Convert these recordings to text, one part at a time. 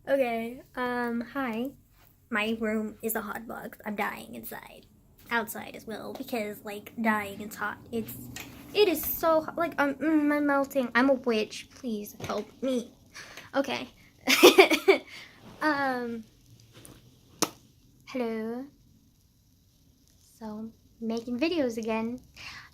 Okay, hi. My room is a hot box. I'm dying inside. Outside as well, because, like, dying is hot. It is so hot. Like, I'm melting. I'm a witch. Please help me. Okay. um, hello. So, making videos again.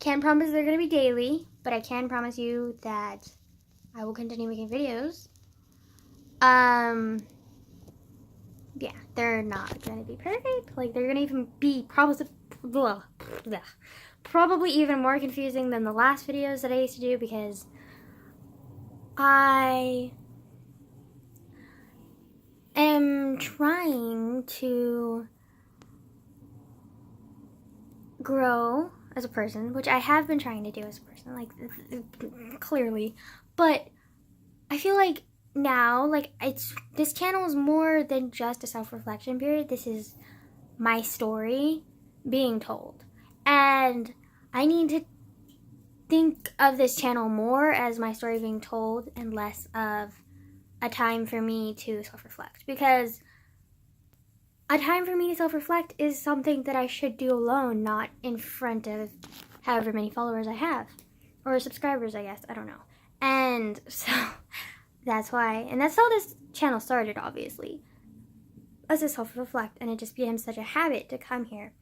Can't promise they're gonna be daily, but I can promise you that I will continue making videos. Yeah, they're not gonna be perfect. Like, they're gonna even be probably even more confusing than the last videos that I used to do, because I am trying to grow as a person, which I have been trying to do as a person, like, clearly. But I feel like now, like, this channel is more than just a self-reflection period. This is my story being told. And I need to think of this channel more as my story being told and less of a time for me to self-reflect. Because a time for me to self-reflect is something that I should do alone, not in front of however many followers I have. Or subscribers, I guess. I don't know. And so that's why. And that's how this channel started, obviously. As a self-reflect. And it just became such a habit to come here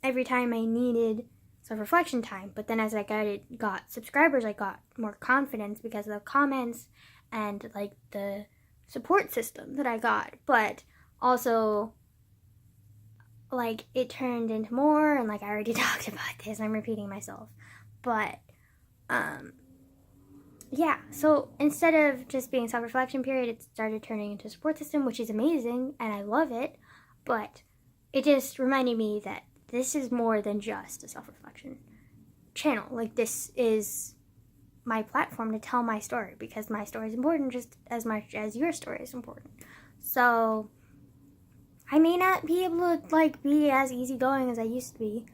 every time I needed self-reflection time. But then as I got subscribers, I got more confidence because of the comments and, like, the support system that I got. But also, like, it turned into more, and, like, I already talked about this, I'm repeating myself. But yeah, so instead of just being self-reflection period, it started turning into a support system, which is amazing and I love it. But it just reminded me that this is more than just a self-reflection channel. Like, this is my platform to tell my story, because my story is important just as much as your story is important. So I may not be able to, like, be as easygoing as I used to be,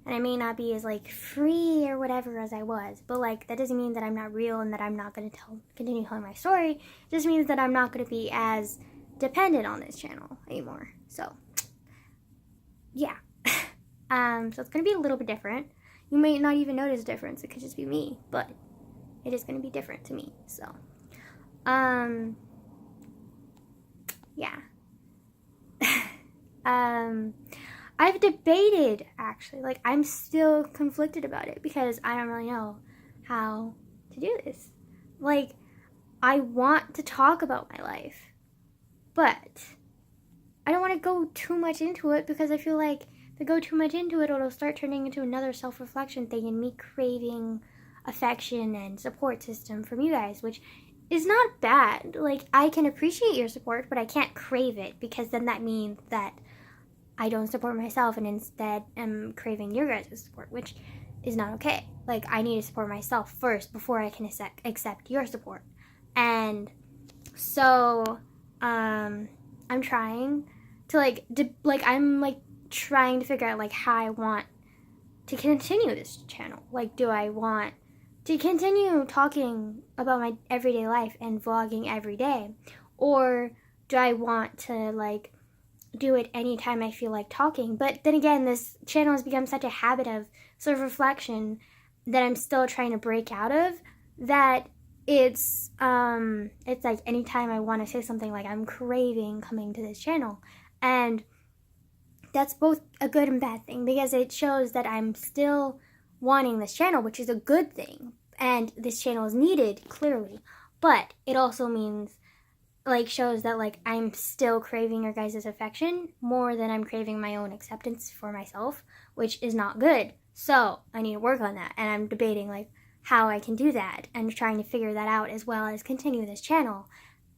and I may not be as, like, free or whatever as I was, but, like, that doesn't mean that I'm not real and that I'm not going to continue telling my story. It just means that I'm not going to be as dependent on this channel anymore. So yeah. So it's going to be a little bit different. You may not even notice a difference. It could just be me, but it is going to be different to me. So, yeah. I've debated, actually. Like, I'm still conflicted about it because I don't really know how to do this. Like, I want to talk about my life, but I don't want to go too much into it, because I feel like if I go too much into it, it'll start turning into another self-reflection thing and me craving affection and support system from you guys, which is not bad. Like, I can appreciate your support, but I can't crave it, because then that means that I don't support myself and instead am craving your guys' support, which is not okay. Like, I need to support myself first before I can accept your support. And so, I'm trying to, I'm trying to figure out, like, how I want to continue this channel. Like, do I want to continue talking about my everyday life and vlogging every day? Or do I want to, like, do it anytime I feel like talking? But then again, this channel has become such a habit of self-reflection that I'm still trying to break out of, that it's like anytime I want to say something, like, I'm craving coming to this channel. And that's both a good and bad thing, because it shows that I'm still wanting this channel, which is a good thing, and this channel is needed, clearly. But it also means, like, shows that, like, I'm still craving your guys' affection more than I'm craving my own acceptance for myself, which is not good. So I need to work on that, and I'm debating, like, how I can do that, and trying to figure that out, as well as continue this channel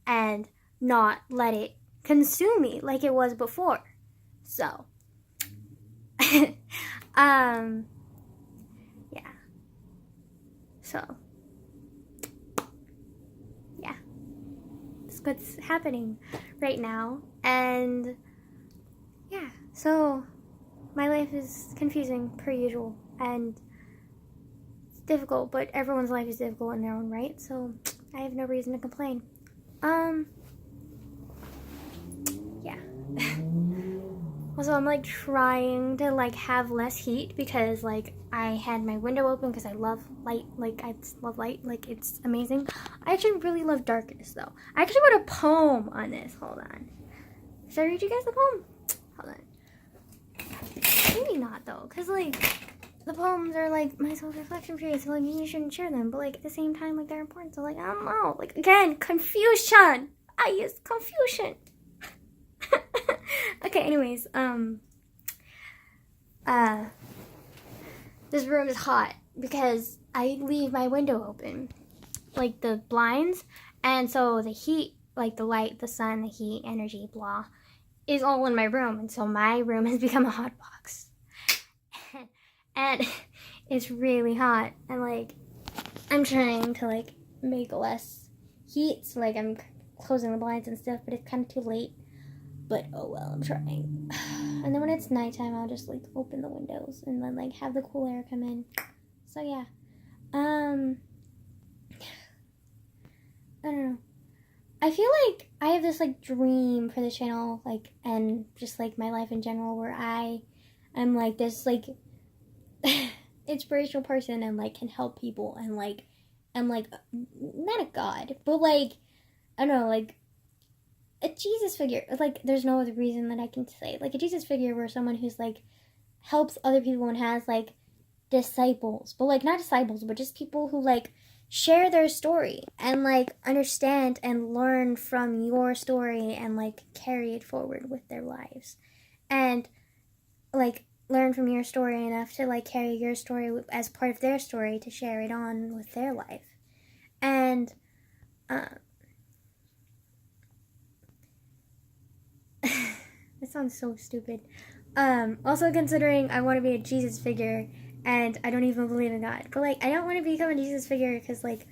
and not let it consume me like it was before. So yeah. So yeah, that's what's happening right now. And yeah, so my life is confusing per usual, and it's difficult, but everyone's life is difficult in their own right, so I have no reason to complain. Yeah. Also, I'm like trying to like have less heat because like I had my window open because I love light. Like I love light. Like it's amazing. I actually really love darkness though. I actually wrote a poem on this. Hold on. Should I read you guys the poem? Hold on. Maybe not though, cause like the poems are like my self-reflection periods. So like you shouldn't share them, but like at the same time like they're important. So like I don't know. Like again, confusion. I use confusion. Okay, anyways, this room is hot because I leave my window open, like the blinds, and so the heat, like the light, the sun, the heat, energy, blah, is all in my room, and so my room has become a hot box. And it's really hot, and like, I'm trying to like make less heat, so like I'm closing the blinds and stuff, but it's kind of too late. But oh well, I'm trying. And then when it's nighttime, I'll just like open the windows and then like have the cool air come in. So yeah. I don't know. I feel like I have this like dream for the channel, like, and just like my life in general, where I'm like this like inspirational person and like can help people and like I'm like not a god, but like I don't know, like a Jesus figure. Like there's no other reason that I can say. Like a Jesus figure where someone who's like helps other people and has like disciples, but like not disciples, but just people who like share their story and like understand and learn from your story and like carry it forward with their lives. And like learn from your story enough to like carry your story as part of their story to share it on with their life. And it sounds so stupid. Also considering I want to be a Jesus figure and I don't even believe in God. But like I don't want to become a Jesus figure because like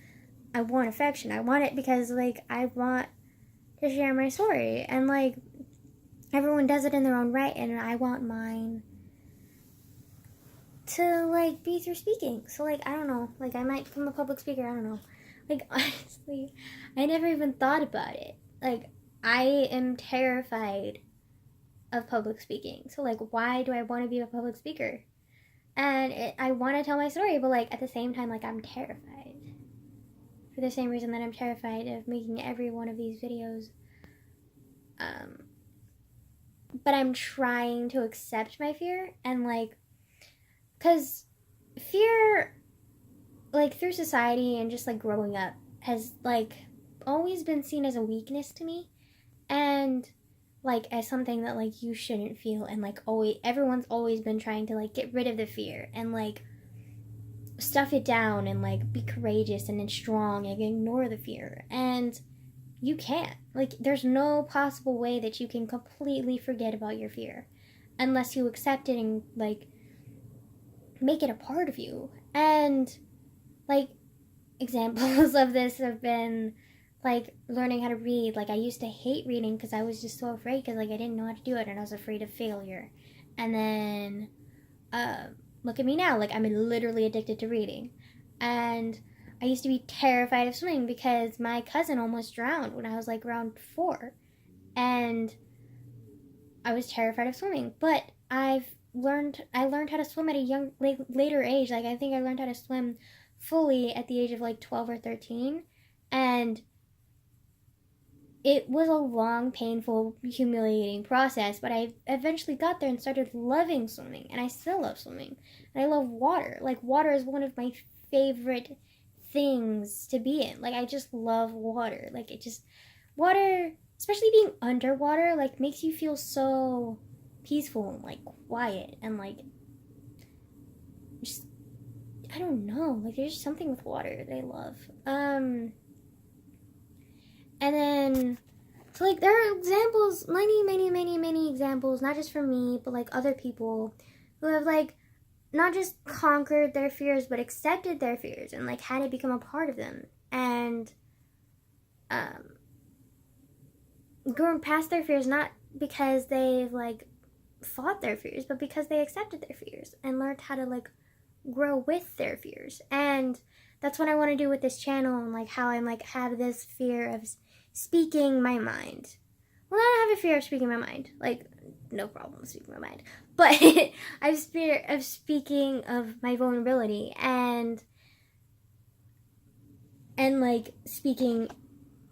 I want affection. I want it because like I want to share my story. And like everyone does it in their own right and I want mine to like be through speaking. So like I don't know. Like I might become a public speaker, I don't know. Like honestly, I never even thought about it. Like I am terrified of public speaking. So like why do I want to be a public speaker? And I want to tell my story, but like at the same time like I'm terrified. For the same reason that I'm terrified of making every one of these videos. But I'm trying to accept my fear and like cuz fear like through society and just like growing up has like always been seen as a weakness to me and like as something that like you shouldn't feel and like always everyone's always been trying to like get rid of the fear and like stuff it down and like be courageous and strong and ignore the fear and you can't like there's no possible way that you can completely forget about your fear unless you accept it and like make it a part of you. And like examples of this have been like learning how to read. Like I used to hate reading because I was just so afraid because like I didn't know how to do it and I was afraid of failure. And then look at me now, like I'm literally addicted to reading. And I used to be terrified of swimming because my cousin almost drowned when I was like around 4. And I was terrified of swimming. But I learned how to swim at a later age. Like I think I learned how to swim fully at the age of like 12 or 13. And it was a long, painful, humiliating process, but I eventually got there and started loving swimming, and I still love swimming. And I love water. Like, water is one of my favorite things to be in. Like, I just love water. Like, water, especially being underwater, like, makes you feel so peaceful and, like, quiet and, like, just, I don't know. Like, there's something with water that I love. And then, so like there are examples, many examples, not just from me, but like other people who have like not just conquered their fears, but accepted their fears and like had it become a part of them and grown past their fears, not because they've like fought their fears, but because they accepted their fears and learned how to like grow with their fears. And that's what I want to do with this channel and like how I'm like have this fear of speaking my mind. Well, I don't have a fear of speaking my mind. Like, no problem speaking my mind. But I have fear of speaking of my vulnerability and like speaking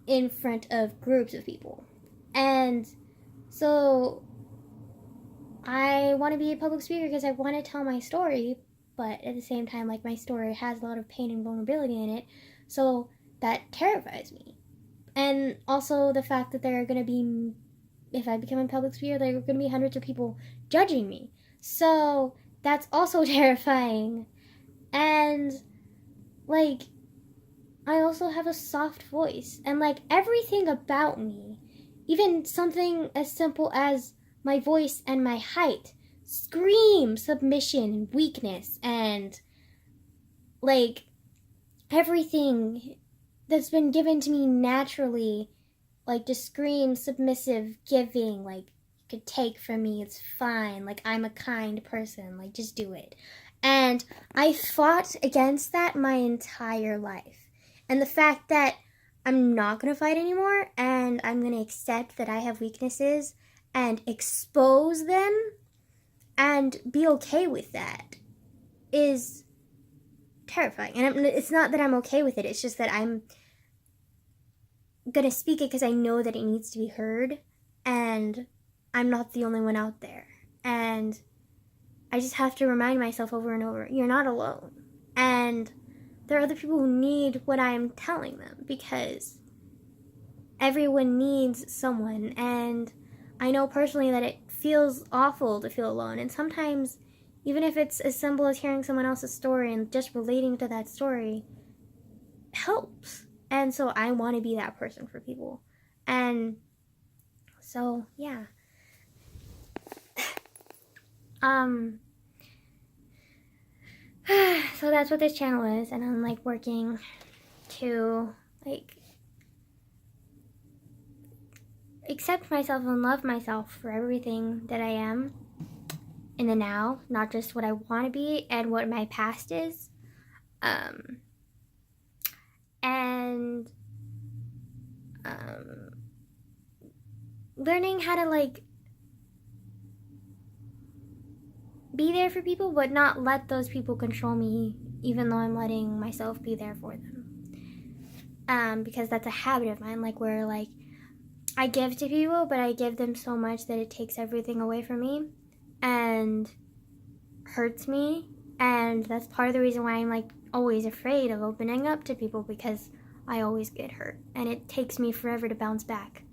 in front of groups of people. And so I want to be a public speaker because I want to tell my story, but at the same time, like, my story has a lot of pain and vulnerability in it, so that terrifies me. And also the fact that there are going to be, if I become a public speaker, there are going to be hundreds of people judging me. So that's also terrifying. And, like, I also have a soft voice. And, like, everything about me, even something as simple as my voice and my height, scream submission and weakness. And, like, everything that's been given to me naturally, like, just scream submissive, giving, like, you could take from me, it's fine, like, I'm a kind person, like, just do it. And I fought against that my entire life. And the fact that I'm not going to fight anymore, and I'm going to accept that I have weaknesses and expose them and be okay with that is terrifying. And it's not that I'm okay with it, it's just that I'm gonna speak it because I know that it needs to be heard, and I'm not the only one out there. And I just have to remind myself over and over, you're not alone. And there are other people who need what I'm telling them, because everyone needs someone. And I know personally that it feels awful to feel alone. And sometimes, even if it's as simple as hearing someone else's story and just relating to that story, helps. And so I want to be that person for people. And so, yeah. So that's what this channel is. And I'm, like, working to, like, accept myself and love myself for everything that I am in the now. Not just what I want to be and what my past is. And learning how to, like, be there for people, but not let those people control me, even though I'm letting myself be there for them. Because that's a habit of mine, like, where, like, I give to people, but I give them so much that it takes everything away from me and hurts me. And that's part of the reason why I'm, like, always afraid of opening up to people, because I always get hurt, and it takes me forever to bounce back.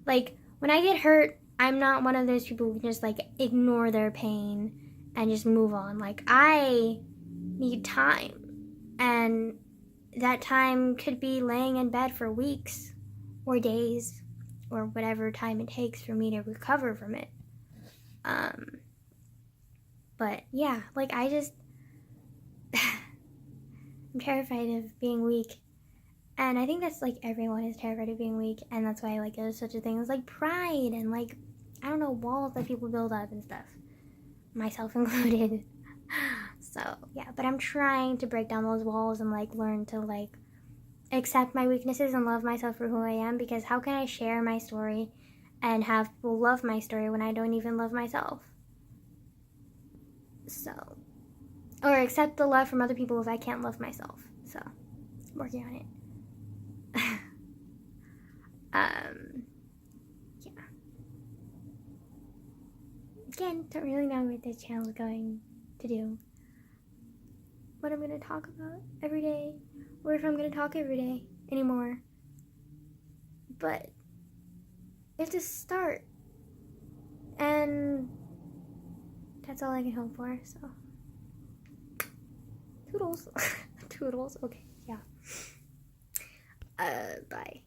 Like, when I get hurt, I'm not one of those people who can just, like, ignore their pain and just move on. Like, I need time, and that time could be laying in bed for weeks or days or whatever time it takes for me to recover from it. But yeah, like, I just I'm terrified of being weak. And I think that's, like, everyone is terrified of being weak, and that's why, like, there's such a thing as, like, pride and, like, I don't know, walls that people build up and stuff, myself included. So yeah, but I'm trying to break down those walls and, like, learn to, like, accept my weaknesses and love myself for who I am, because how can I share my story and have people love my story when I don't even love myself? So, or accept the love from other people if I can't love myself. So, I'm working on it. Yeah. Again, don't really know what this channel is going to do. What I'm going to talk about every day, or if I'm going to talk every day anymore. But you have to start. And that's all I can hope for, so. Toodles. Toodles, okay, yeah. Bye.